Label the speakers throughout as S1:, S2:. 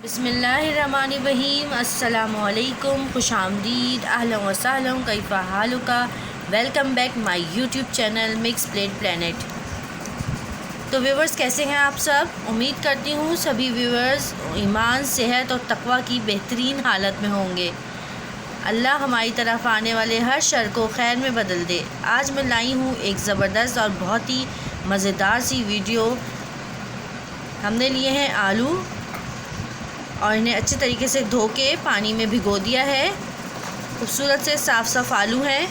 S1: बिस्मिल्लाहिर्रहमानिर्रहीम। अस्सलामुअलैकुम, खुशामदीद, अहलन व सहलन, कैफ़ा हालुका। Welcome back my YouTube channel mix plate planet. तो व्यूवर्स, कैसे हैं आप सब? उम्मीद करती हूँ सभी व्यूवर्स ईमान, सेहत और तक़वा की बेहतरीन हालत में होंगे। अल्लाह हमारी तरफ आने वाले हर शर को खैर में बदल दे। आज मैं लाई हूँ एक ज़बरदस्त और बहुत ही मज़ेदार सी वीडियो। हमने लिए हैं आलू और इन्हें अच्छे तरीके से धो के पानी में भिगो दिया है। खूबसूरत से साफ़ आलू हैं।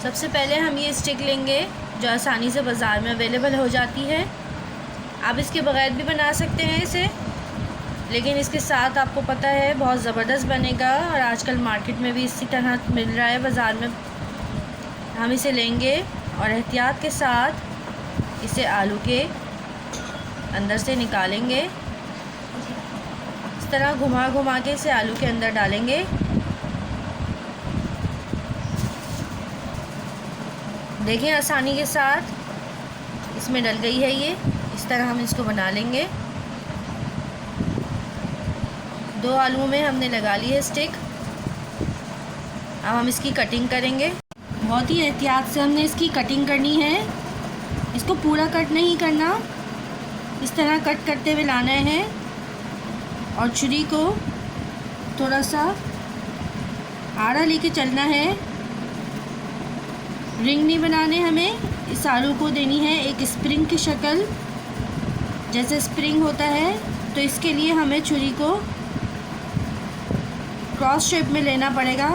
S1: सबसे पहले हम ये स्टिक लेंगे जो आसानी से बाज़ार में अवेलेबल हो जाती है। आप इसके बगैर भी बना सकते हैं इसे, लेकिन इसके साथ आपको पता है बहुत ज़बरदस्त बनेगा और आजकल मार्केट में भी इसी तरह मिल रहा है बाज़ार में। हम इसे लेंगे और एहतियात के साथ इसे आलू के अंदर से निकालेंगे। इस तरह घुमा घुमा के इसे आलू के अंदर डालेंगे। देखें आसानी के साथ इसमें डल गई है ये। इस तरह हम इसको बना लेंगे। 2 आलूओं में हमने लगा ली है स्टिक। अब हम इसकी कटिंग करेंगे। बहुत ही एहतियात से हमने इसकी कटिंग करनी है। इसको पूरा कट नहीं करना, इस तरह कट करते हुए लाना है और छुरी को थोड़ा सा आड़ा लेके चलना है। रिंग नहीं बनाने, हमें इस आलू को देनी है एक स्प्रिंग की शक्ल, जैसे स्प्रिंग होता है। तो इसके लिए हमें छुरी को क्रॉस शेप में लेना पड़ेगा।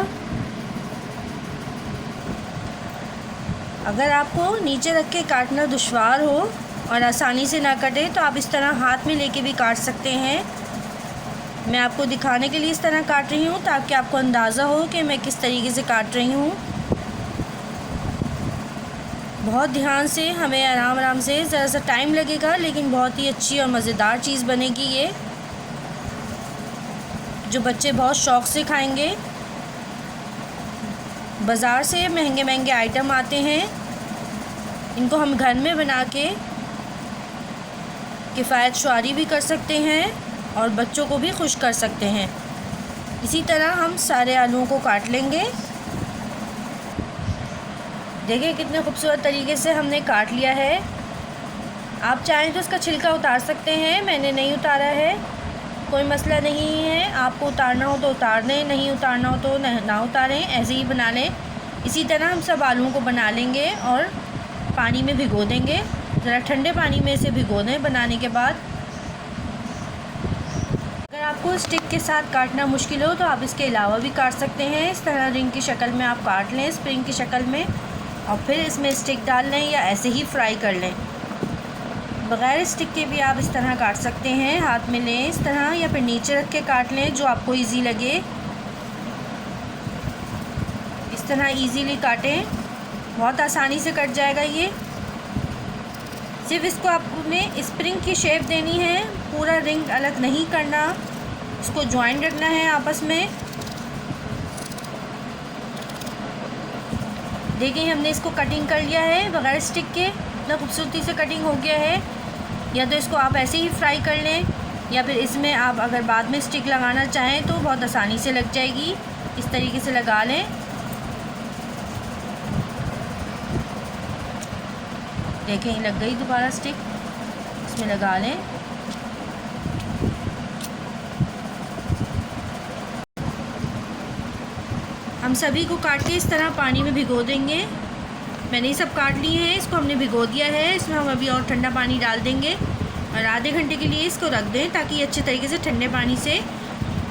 S1: अगर आपको नीचे रख के काटना दुश्वार हो और आसानी से ना कटे तो आप इस तरह हाथ में लेके भी काट सकते हैं। मैं आपको दिखाने के लिए इस तरह काट रही हूँ ताकि आपको अंदाज़ा हो कि मैं किस तरीके से काट रही हूँ। बहुत ध्यान से, हमें आराम आराम से, ज़रा सा टाइम लगेगा लेकिन बहुत ही अच्छी और मज़ेदार चीज़ बनेगी ये, जो बच्चे बहुत शौक़ से खाएंगे। बाज़ार से महंगे महंगे आइटम आते हैं, इनको हम घर में बना के किफ़ायत शुआरी भी कर सकते हैं और बच्चों को भी खुश कर सकते हैं। इसी तरह हम सारे आलूओं को काट लेंगे। देखिए कितने खूबसूरत तरीके से हमने काट लिया है। आप चाहें तो इसका छिलका उतार सकते हैं, मैंने नहीं उतारा है, कोई मसला नहीं है। आपको उतारना हो तो उतार दें, नहीं उतारना हो तो ना उतारें, ऐसे ही बना लें। इसी तरह हम सब आलूओं को बना लेंगे और पानी में भिगो देंगे। ज़रा ठंडे पानी में इसे भिगो दें बनाने के बाद। अगर आपको स्टिक के साथ काटना मुश्किल हो तो आप इसके अलावा भी काट सकते हैं। इस तरह रिंग की शक्ल में आप काट लें, स्प्रिंग की शक्ल में, और फिर इसमें स्टिक डाल लें या ऐसे ही फ्राई कर लें। बग़ैर स्टिक के भी आप इस तरह काट सकते हैं। हाथ में लें इस तरह या फिर नीचे रख के काट लें, जो आपको इजी लगे। इस तरह इजीली काटें, बहुत आसानी से कट जाएगा ये। सिर्फ इसको आपने स्प्रिंग की शेप देनी है, पूरा रिंग अलग नहीं करना, इसको ज्वाइन रखना है आपस में। देखिए हमने इसको कटिंग कर लिया है बग़ैर स्टिक के। इतना खूबसूरती से कटिंग हो गया है। या तो इसको आप ऐसे ही फ्राई कर लें या फिर इसमें आप अगर बाद में स्टिक लगाना चाहें तो बहुत आसानी से लग जाएगी। इस तरीके से लगा लें। देखें लग गई दोबारा स्टिक, इसमें लगा लें। हम सभी को काट के इस तरह पानी में भिगो देंगे। मैंने ये सब काट लिए हैं, इसको हमने भिगो दिया है। इसमें हम अभी और ठंडा पानी डाल देंगे और आधे घंटे के लिए इसको रख दें ताकि ये अच्छे तरीके से ठंडे पानी से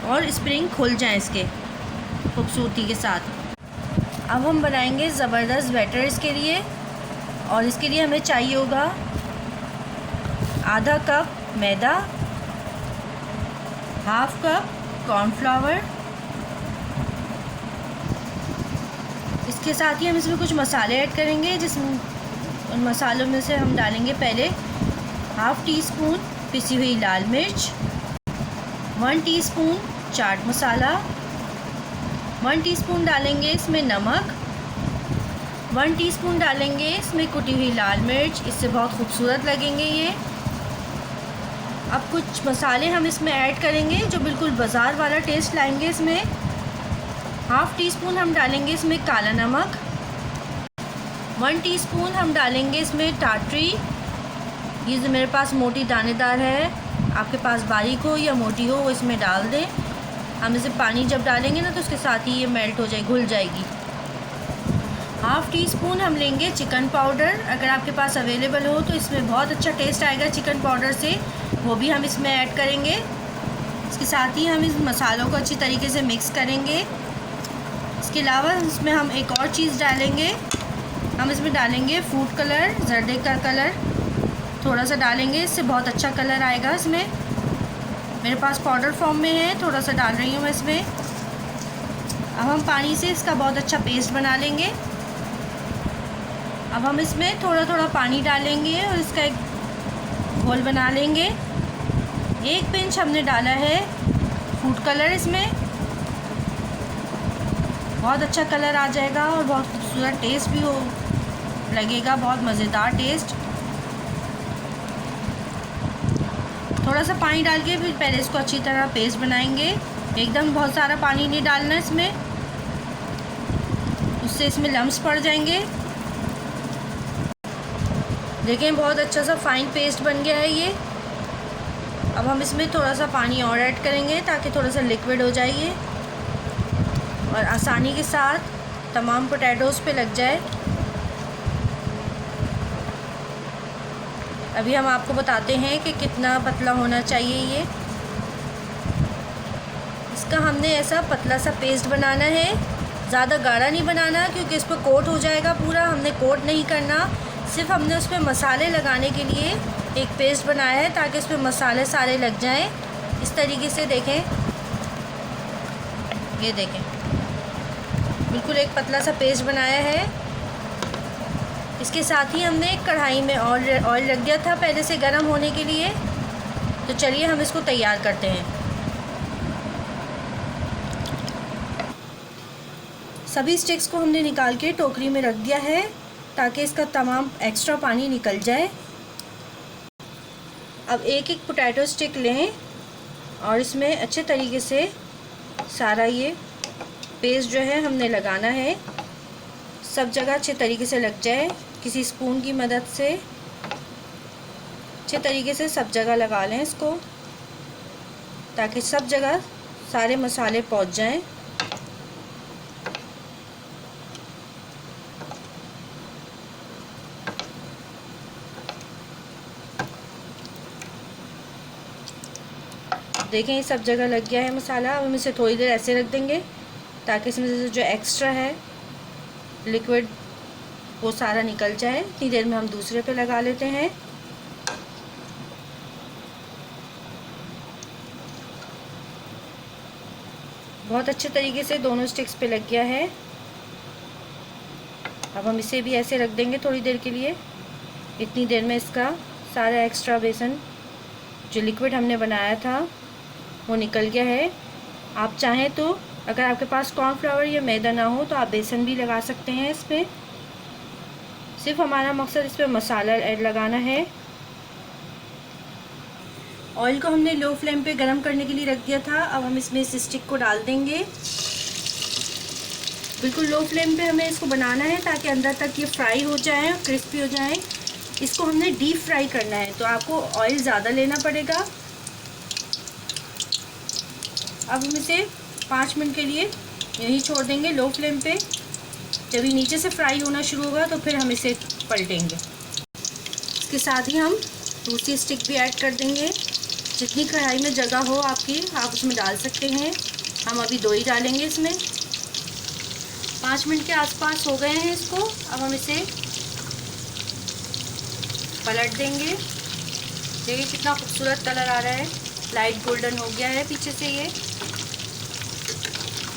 S1: और स्प्रिंग खुल जाए इसके खूबसूरती के साथ। अब हम बनाएंगे ज़बरदस्त बैटर इसके लिए, और इसके लिए हमें चाहिए होगा आधा कप मैदा, हाफ़ कप कॉर्नफ्लावर। इसके साथ ही हम इसमें कुछ मसाले ऐड करेंगे, जिसमें उन मसालों में से हम डालेंगे पहले हाफ़ टी स्पून पिसी हुई लाल मिर्च, 1 टीस्पून चाट मसाला, 1 टीस्पून डालेंगे इसमें नमक, 1 टीस्पून डालेंगे इसमें कुटी हुई लाल मिर्च, इससे बहुत खूबसूरत लगेंगे ये। अब कुछ मसाले हम इसमें ऐड करेंगे जो बिल्कुल बाज़ार वाला टेस्ट लाएंगे। इसमें हाफ़ टी स्पून हम डालेंगे इसमें काला नमक, 1 टीस्पून हम डालेंगे इसमें टाटरी। ये जो मेरे पास मोटी दानेदार है, आपके पास बारीक हो या मोटी हो वो इसमें डाल दें। हम इसे पानी जब डालेंगे ना तो उसके साथ ही ये मेल्ट हो जाए, घुल जाएगी। हाफ़ टी स्पून हम लेंगे चिकन पाउडर, अगर आपके पास अवेलेबल हो तो इसमें बहुत अच्छा टेस्ट आएगा चिकन पाउडर से, वो भी हम इसमें ऐड करेंगे। इसके साथ ही हम इस मसालों को अच्छी तरीके से मिक्स करेंगे। इसके अलावा इसमें हम एक और चीज़ डालेंगे, हम इसमें डालेंगे फूड कलर, जर्दे का कलर थोड़ा सा डालेंगे, इससे बहुत अच्छा कलर आएगा। इसमें मेरे पास पाउडर फॉर्म में है, थोड़ा सा डाल रही हूँ मैं इसमें। अब हम पानी से इसका बहुत अच्छा पेस्ट बना लेंगे। अब हम इसमें थोड़ा थोड़ा पानी डालेंगे और इसका एक घोल बना लेंगे। 1 पिंच हमने डाला है फूड कलर, इसमें बहुत अच्छा कलर आ जाएगा और बहुत खूबसूरत टेस्ट भी हो लगेगा, बहुत मज़ेदार टेस्ट। थोड़ा सा पानी डाल के फिर पहले इसको अच्छी तरह पेस्ट बनाएंगे। एकदम बहुत सारा पानी नहीं डालना इसमें, उससे इसमें लम्स पड़ जाएंगे। देखें बहुत अच्छा सा फाइन पेस्ट बन गया है ये। अब हम इसमें थोड़ा सा पानी और ऐड करेंगे ताकि थोड़ा सा लिक्विड हो जाए ये और आसानी के साथ तमाम पोटैटोज़ पे लग जाए। अभी हम आपको बताते हैं कि कितना पतला होना चाहिए ये। इसका हमने ऐसा पतला सा पेस्ट बनाना है, ज़्यादा गाढ़ा नहीं बनाना क्योंकि इस पर कोट हो जाएगा पूरा। हमने कोट नहीं करना, सिर्फ हमने उस पर मसाले लगाने के लिए एक पेस्ट बनाया है ताकि उस पर मसाले सारे लग जाएं। इस तरीके से देखें, ये देखें बिल्कुल एक पतला सा पेस्ट बनाया है। इसके साथ ही हमने एक कढ़ाई में ऑयल रख दिया था पहले से गर्म होने के लिए। तो चलिए हम इसको तैयार करते हैं। सभी स्टिक्स को हमने निकाल के टोकरी में रख दिया है ताकि इसका तमाम एक्स्ट्रा पानी निकल जाए। अब एक एक पोटैटो स्टिक लें और इसमें अच्छे तरीके से सारा ये पेस्ट जो है हमने लगाना है, सब जगह अच्छे तरीके से लग जाए। किसी स्पून की मदद से अच्छे तरीके से सब जगह लगा लें इसको ताकि सब जगह सारे मसाले पहुंच जाएं। देखें ये सब जगह लग गया है मसाला। अब हम इसे थोड़ी देर ऐसे रख देंगे ताकि इसमें से जो एक्स्ट्रा है लिक्विड वो सारा निकल जाए। इतनी देर में हम दूसरे पे लगा लेते हैं। बहुत अच्छे तरीके से दोनों स्टिक्स पे लग गया है। अब हम इसे भी ऐसे रख देंगे थोड़ी देर के लिए। इतनी देर में इसका सारा एक्स्ट्रा बेसन जो लिक्विड हमने बनाया था वो निकल गया है। आप चाहें तो अगर आपके पास कॉर्नफ्लावर या मैदा ना हो तो आप बेसन भी लगा सकते हैं इसमें। सिर्फ हमारा मकसद इस पर मसाला ऐड लगाना है। ऑयल को हमने लो फ्लेम पे गरम करने के लिए रख दिया था। अब हम इसमें इस स्टिक को डाल देंगे। बिल्कुल लो फ्लेम पे हमें इसको बनाना है ताकि अंदर तक ये फ्राई हो जाए और क्रिस्पी हो जाए। इसको हमने डीप फ्राई करना है तो आपको ऑयल ज़्यादा लेना पड़ेगा। अब हम इसे 5 मिनट के लिए यहीं छोड़ देंगे लो फ्लेम पे। जब ये नीचे से फ्राई होना शुरू होगा तो फिर हम इसे पलटेंगे। इसके साथ ही हम दूसरी स्टिक भी ऐड कर देंगे। जितनी कढ़ाई में जगह हो आपकी आप उसमें डाल सकते हैं। हम अभी 2 ही डालेंगे इसमें। 5 मिनट के आसपास हो गए हैं इसको। अब हम इसे पलट देंगे। देखिए कितना खूबसूरत कलर आ रहा है, लाइट गोल्डन हो गया है पीछे से ये।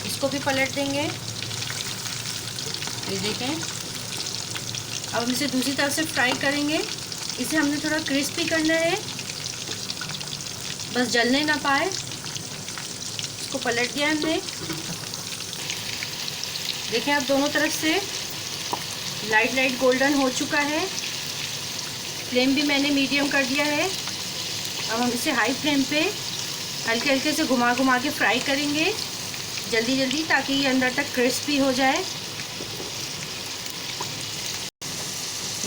S1: इसको भी पलट देंगे। ये देखें। अब हम इसे दूसरी तरफ से फ्राई करेंगे। इसे हमने थोड़ा क्रिस्पी करना है, बस जलने ना पाए। इसको पलट दिया हमने। देखें अब दोनों तरफ से लाइट गोल्डन हो चुका है। फ्लेम भी मैंने मीडियम कर दिया है। अब हम इसे हाई फ्लेम पे हल्के हल्के से घुमा घुमा के फ्राई करेंगे जल्दी जल्दी, ताकि ये अंदर तक क्रिस्पी हो जाए।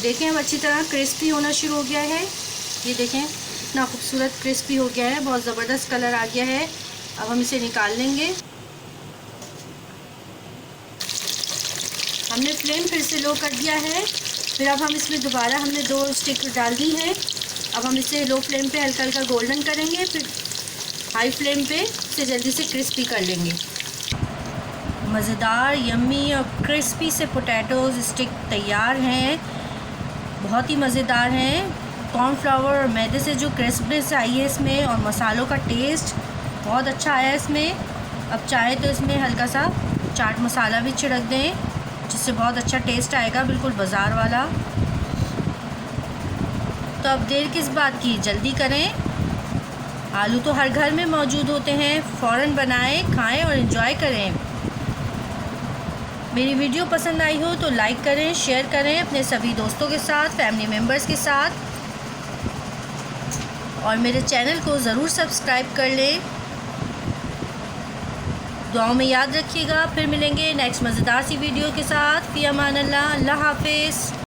S1: देखें अब अच्छी तरह क्रिस्पी होना शुरू हो गया है। ये देखें इतना खूबसूरत क्रिस्पी हो गया है, बहुत ज़बरदस्त कलर आ गया है। अब हम इसे निकाल लेंगे। हमने फ्लेम फिर से लो कर दिया है। फिर अब हम इसमें दोबारा हमने 2 स्टिक डाल दी है। अब हम इसे लो फ्लेम पे हल्का हल्का गोल्डन करेंगे, फिर हाई फ्लेम पे इसे जल्दी से क्रिस्पी कर लेंगे। मज़ेदार यम्मी और क्रिस्पी से पोटैटोज़ स्टिक तैयार हैं। बहुत ही मज़ेदार हैं। कॉर्नफ्लावर और मैदे से जो क्रिस्पनेस आई है इसमें, और मसालों का टेस्ट बहुत अच्छा आया है इसमें। अब चाहे तो इसमें हल्का सा चाट मसाला भी छिड़क दें, जिससे बहुत अच्छा टेस्ट आएगा, बिल्कुल बाज़ार वाला। तो अब देर किस बात की, जल्दी करें। आलू तो हर घर में मौजूद होते हैं, फ़ौरन बनाएं, खाएं और एंजॉय करें। मेरी वीडियो पसंद आई हो तो लाइक करें, शेयर करें अपने सभी दोस्तों के साथ, फैमिली मेम्बर्स के साथ, और मेरे चैनल को ज़रूर सब्सक्राइब कर लें। दुआओं में याद रखिएगा। फिर मिलेंगे नेक्स्ट मज़ेदार सी वीडियो के साथ। फ़ी अमान अल्लाह। अल्लाह हाफ़िज़।